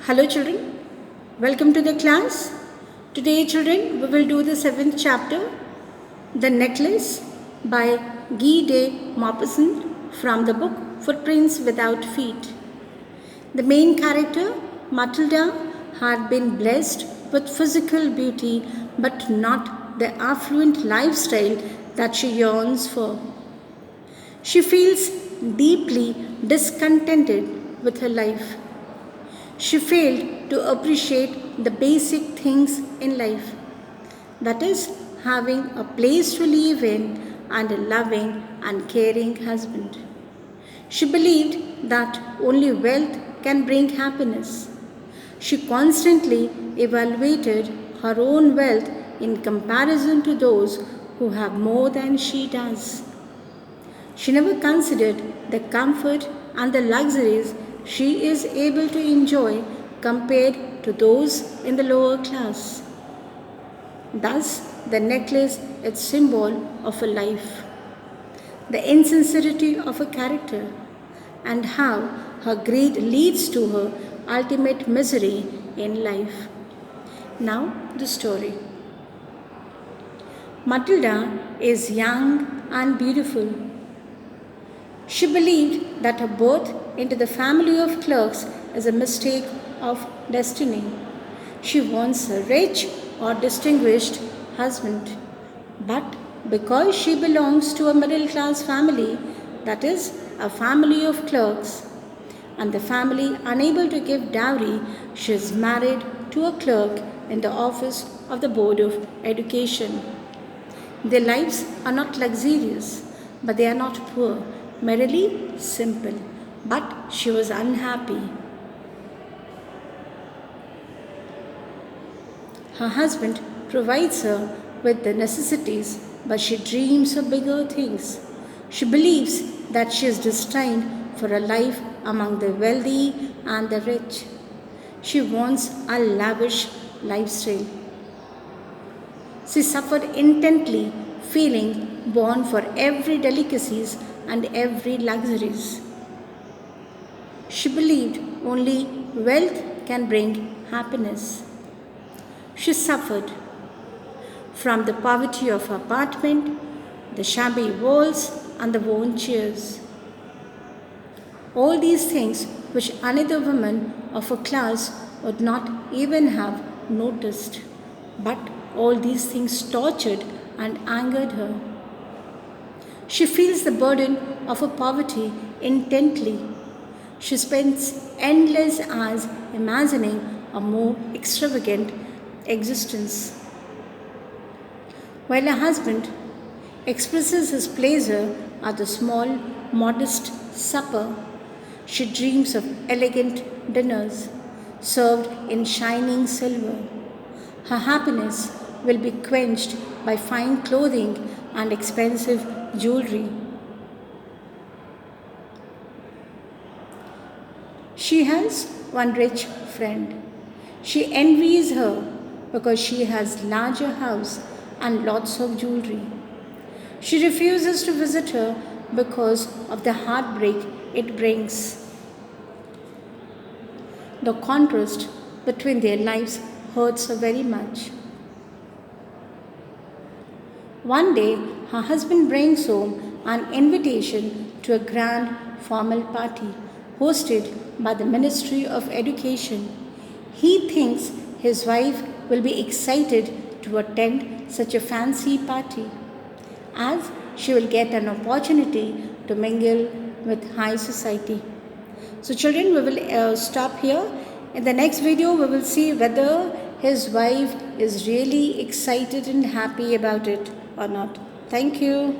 Hello children, welcome to the class. Today children, we will do the 7th chapter, The Necklace by Guy de Maupassant from the book Footprints Without Feet. The main character, Matilda, had been blessed with physical beauty but not the affluent lifestyle that she yearns for. She feels deeply discontented with her life. She failed to appreciate the basic things in life, that is, having a place to live in and a loving and caring husband. She believed that only wealth can bring happiness. She constantly evaluated her own wealth in comparison to those who have more than she does. She never considered the comfort and the luxuries she is able to enjoy compared to those in the lower class. Thus, the necklace is symbol of a life, the insincerity of a character, and how her greed leads to her ultimate misery in life. Now, the story. Matilda is young and beautiful. She believed that her birth into the family of clerks is a mistake of destiny. She wants a rich or distinguished husband. But because she belongs to a middle class family, that is, a family of clerks, and the family unable to give dowry, she is married to a clerk in the office of the Board of Education. Their lives are not luxurious, but they are not poor, merely simple. But she was unhappy. Her husband provides her with the necessities, but she dreams of bigger things. She believes that she is destined for a life among the wealthy and the rich. She wants a lavish lifestyle. She suffered intently, feeling born for every delicacies and every luxuries. She believed only wealth can bring happiness. She suffered from the poverty of her apartment, the shabby walls, and the worn chairs. All these things which another woman of her class would not even have noticed. But all these things tortured and angered her. She feels the burden of her poverty intently. She spends endless hours imagining a more extravagant existence. While her husband expresses his pleasure at the small, modest supper, she dreams of elegant dinners served in shining silver. Her happiness will be quenched by fine clothing and expensive jewelry. She has one rich friend. She envies her because she has larger house and lots of jewelry. She refuses to visit her because of the heartbreak it brings. The contrast between their lives hurts her very much. One day, her husband brings home an invitation to a grand formal party hosted by the Ministry of Education. He thinks his wife will be excited to attend such a fancy party, as she will get an opportunity to mingle with high society. So children, we will stop here. In the next video, we will see whether his wife is really excited and happy about it or not. Thank you.